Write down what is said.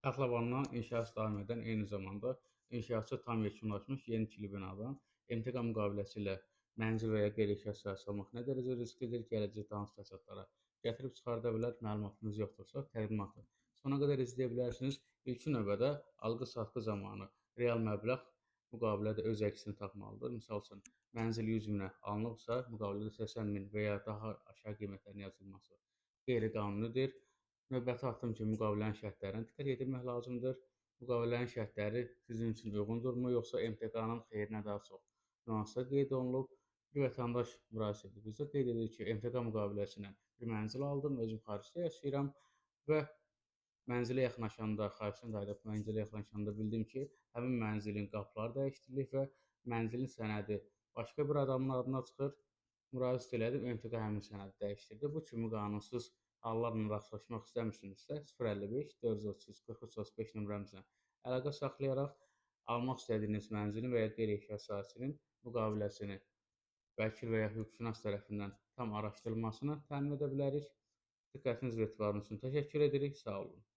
Taxlavandan inşaat davam edən, eyni zamanda inşaatçı tam yekunlaşmış yeni tikili binadan MTQ müqaviləsi ilə mənzil və ya qeyri-inşaat sahəsi almaq nə dərəcə risklidir, gələcəkdə hansı fəsadlara gətirib çıxarda bilər, məlumatınız yoxdursa, təqdimatı sona qədər izləyə bilərsiniz. İlkin növbədə alqı-satqı zamanı real məbləğ müqavilədə öz əksini tapmalıdır. Misal üçün, mənzil 100 minə alınıbsa, müqavilədə 80 min və ya daha aşağı qiymətlərin yazılması qeyri-qanunidir. Növbəti addım kimi müqavilənin şərtlərinə diqqət yetirmək lazımdır. Müqavilənin şərtləri sizin üçün uyğundurmu, yoxsa MTQ-nın xeyrinə daha çox nüanslar qeyd olunub? Bir vətəndaş müraciət edib. Bizə qeyd edir ki, MTQ müqaviləsi ilə bir mənzil aldım, özüm xaricdə yaşayıram və mənzilə yaxınlaşanda, xaricdən qayıdıb mənzilə yaxınlaşanda bildim ki, həmin mənzilin qapıları dəyişdirilib və mənzilin sənədi başqa bir adamın adına çıxır. Müraciət elədim, MTQ həmin sənədi dəyişdirdi. Bu kimi qanunsuz hallarla rastlaşmaq istəmirsinizsə, 055 433 4335 nömrəmizlə əlaqə saxlayaraq almaq istədiyiniz mənzilin və ya qeyri-inşaat sahəsinin müqaviləsini vəkil və ya hüquqşünas tərəfindən tam araşdırılmasını təmin edə bilərik. Diqqətiniz və etibarınız üçün təşəkkür edirik. Sağ olun.